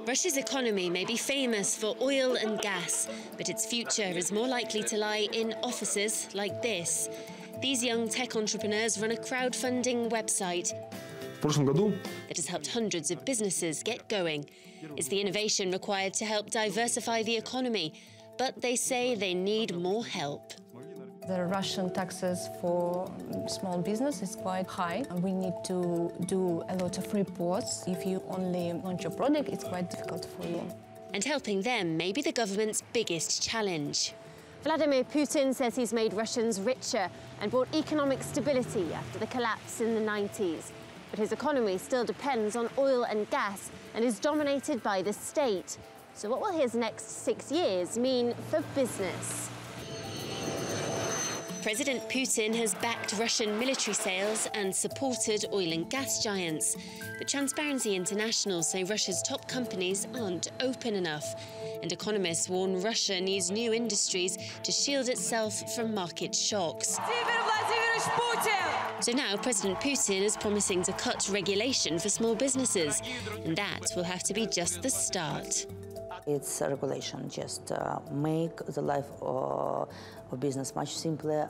Russia's economy may be famous for oil and gas, but its future is more likely to lie in offices like this. These young tech entrepreneurs run a crowdfunding website that has helped hundreds of businesses get going. It's the innovation required to help diversify the economy, but they say they need more help. The Russian taxes for small business is quite high. We need to do a lot of reports. If you only launch your product, it's quite difficult for you. And helping them may be the government's biggest challenge. Vladimir Putin says he's made Russians richer and brought economic stability after the collapse in the 90s. But his economy still depends on oil and gas and is dominated by the state. So what will his next 6 years mean for business? President Putin has backed Russian military sales and supported oil and gas giants. But Transparency International say Russia's top companies aren't open enough. And economists warn Russia needs new industries to shield itself from market shocks. So now President Putin is promising to cut regulation for small businesses. And that will have to be just the start. It's a regulation, just make the life of business much simpler,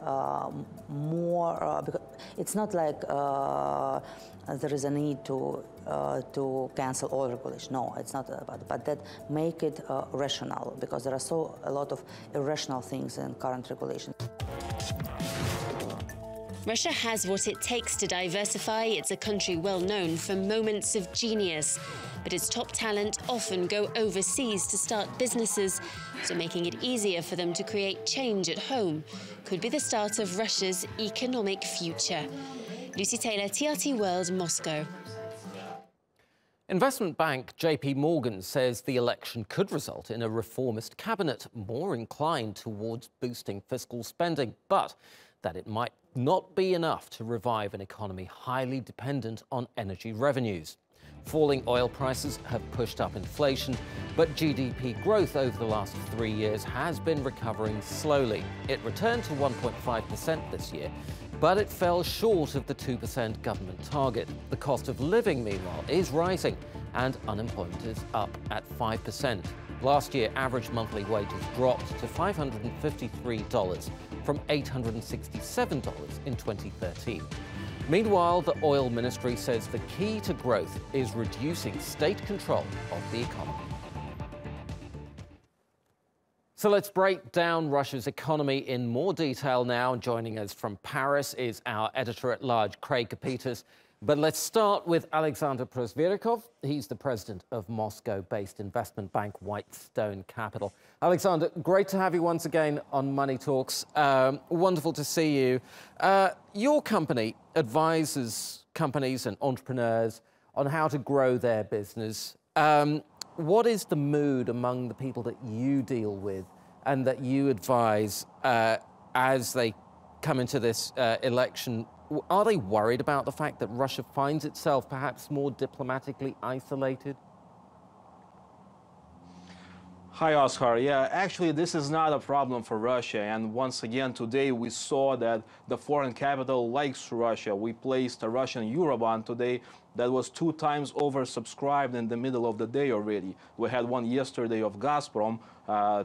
more, because it's not like there is a need to cancel all regulation. No, it's not about it, but that make it rational, because there are a lot of irrational things in current regulations. Russia has what it takes to diversify. It's a country well known for moments of genius. But its top talent often go overseas to start businesses, so making it easier for them to create change at home could be the start of Russia's economic future. Lucy Taylor, TRT World, Moscow. Investment bank JP Morgan says the election could result in a reformist cabinet more inclined towards boosting fiscal spending, but that it might not be enough to revive an economy highly dependent on energy revenues. Falling oil prices have pushed up inflation, but GDP growth over the last 3 years has been recovering slowly. It returned to 1.5% this year, but it fell short of the 2% government target. The cost of living, meanwhile, is rising, and unemployment is up at 5%. Last year, average monthly wages dropped to $553 from $867 in 2013. Meanwhile, the oil ministry says the key to growth is reducing state control of the economy. So let's break down Russia's economy in more detail now. Joining us from Paris is our editor-at-large, Craig Copetas. But let's start with Alexander Prosviryakov. He's the president of Moscow-based investment bank Whitestone Capital. Alexander, great to have you once again on Money Talks. Wonderful to see you. Your company advises companies and entrepreneurs on how to grow their business. What is the mood among the people that you deal with and that you advise as they come into this election? Are they worried about the fact that Russia finds itself perhaps more diplomatically isolated? Hi, Oscar. Yeah, actually, this is not a problem for Russia. And once again, today we saw that the foreign capital likes Russia. We placed a Russian Eurobond today that was 2 times oversubscribed in the middle of the day already. We had one yesterday of Gazprom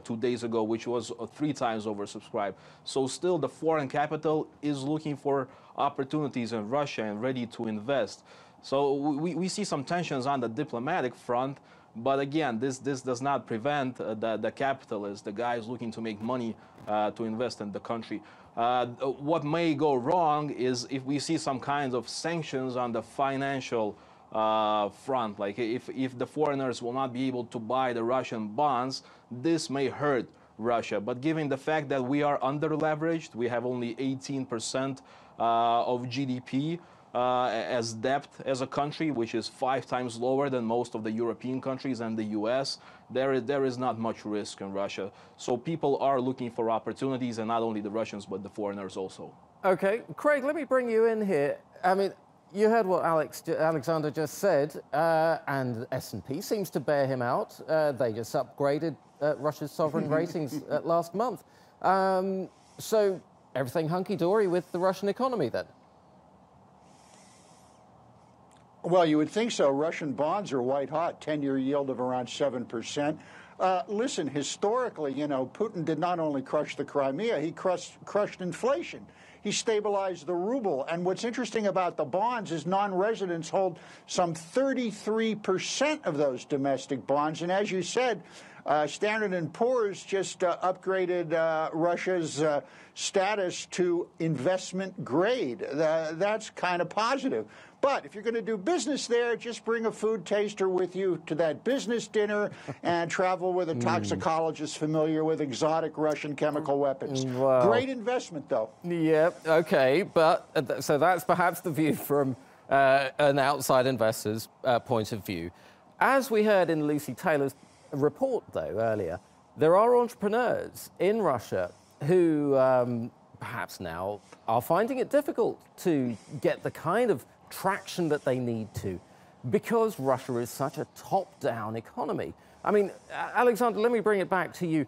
2 days ago, which was 3 times oversubscribed. So still the foreign capital is looking for opportunities in Russia and ready to invest. So we see some tensions on the diplomatic front. But again, this does not prevent the capitalists, the guys looking to make money to invest in the country. What may go wrong is if we see some kinds of sanctions on the financial front, like if the foreigners will not be able to buy the Russian bonds, this may hurt Russia. But given the fact that we are under-leveraged, we have only 18% of GDP, as debt as a country, which is 5 times lower than most of the European countries and the US, there is not much risk in Russia. So people are looking for opportunities, and not only the Russians, but the foreigners also. Okay, Craig, let me bring you in here. I mean, you heard what Alexander just said, and S&P seems to bear him out. They just upgraded Russia's sovereign ratings last month. So everything hunky-dory with the Russian economy then? Well, you would think so. Russian bonds are white hot, 10-year yield of around 7%. Listen, historically, you know, Putin did not only crush the Crimea, he crushed inflation. He stabilized the ruble. And what's interesting about the bonds is non-residents hold some 33% of those domestic bonds. And as you said, Standard & Poor's just upgraded Russia's status to investment grade. That's kind of positive. But if you're going to do business there, just bring a food taster with you to that business dinner and travel with a toxicologist familiar with exotic Russian chemical weapons. Wow. Great investment, though. Yeah, okay, but so that's perhaps the view from an outside investor's point of view. As we heard in Lucy Taylor's report, though, earlier, there are entrepreneurs in Russia who perhaps now are finding it difficult to get the kind of traction that they need to because Russia is such a top-down economy. I mean, Alexander, let me bring it back to you.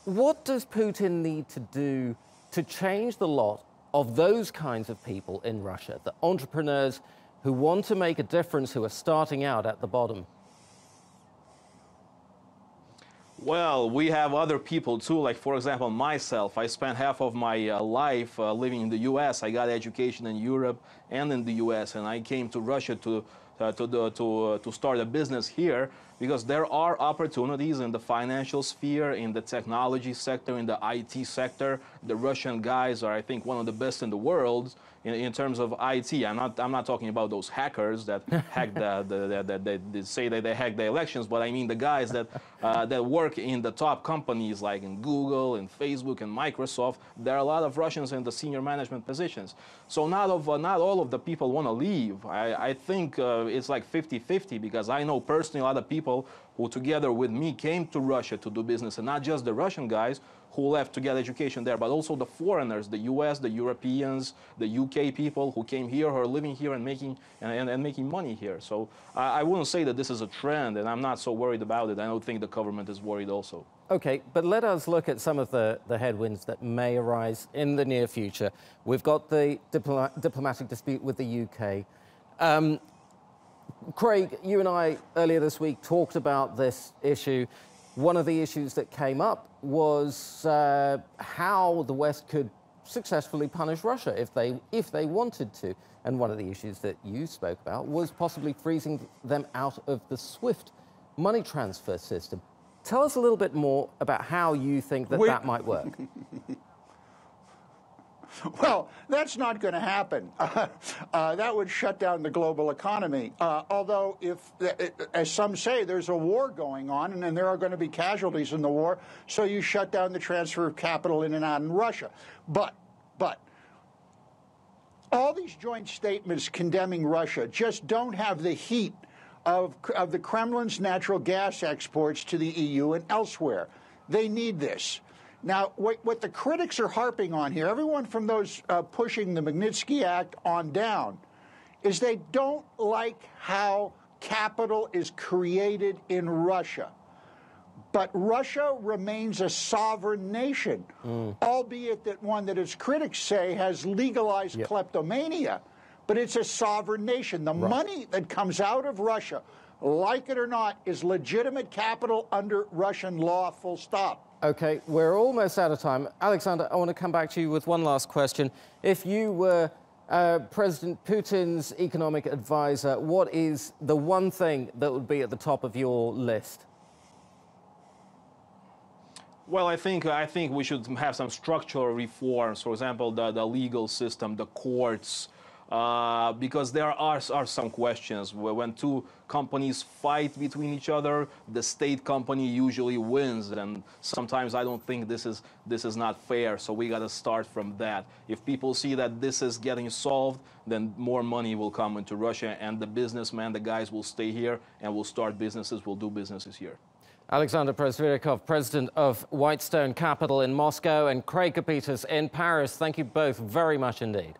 What does Putin need to do to change the lot of those kinds of people in Russia, the entrepreneurs who want to make a difference, who are starting out at the bottom? Well, we have other people too, like for example myself. I spent half of my life living in the US. I got education in Europe and in the US, and I came to Russia to start a business here because there are opportunities in the financial sphere, in the technology sector, in the IT sector. The Russian guys are, I think, one of the best in the world in terms of IT. I'm not talking about those hackers that hack they say that they hack the elections, but I mean the guys that that work in the top companies like in Google and Facebook and Microsoft. There are a lot of Russians in the senior management positions. So not all of the people want to leave. I think it's like 50-50 because I know personally a lot of people who together with me came to Russia to do business, and not just the Russian guys who left to get education there, but also the foreigners, the US, the Europeans, the UK people who came here, who are living here and making money here. So I wouldn't say that this is a trend, and I'm not so worried about it. I don't think the government is worried also. Okay, but let us look at some of the headwinds that may arise in the near future. We've got the diplomatic dispute with the UK. Craig, you and I earlier this week talked about this issue. One of the issues that came up was how the West could successfully punish Russia if they wanted to. And one of the issues that you spoke about was possibly freezing them out of the SWIFT money transfer system. Tell us a little bit more about how you think that might work. Well, that's not going to happen. That would shut down the global economy. Although, as some say, there's a war going on, and then there are going to be casualties in the war, so you shut down the transfer of capital in and out in Russia. But all these joint statements condemning Russia just don't have the heat of the Kremlin's natural gas exports to the EU and elsewhere. They need this. Now, what the critics are harping on here, everyone from those pushing the Magnitsky Act on down, is they don't like how capital is created in Russia. But Russia remains a sovereign nation, albeit that one that its critics say has legalized kleptomania. But it's a sovereign nation. The money that comes out of Russia, like it or not, is legitimate capital under Russian law, full stop. Okay, we're almost out of time. Alexander, I want to come back to you with one last question. If you were President Putin's economic advisor, what is the one thing that would be at the top of your list? Well, I think we should have some structural reforms. For example, the legal system, the courts, because there are some questions when two companies fight between each other, the state company usually wins, and sometimes I don't think this is not fair. So we got to start from that. If people see that this is getting solved, then more money will come into Russia, and the businessmen, the guys, will stay here and will start businesses, will do businesses here. Alexander Prosviryakov, president of Whitestone Capital in Moscow, and Craig Copetas in Paris. Thank you both very much indeed.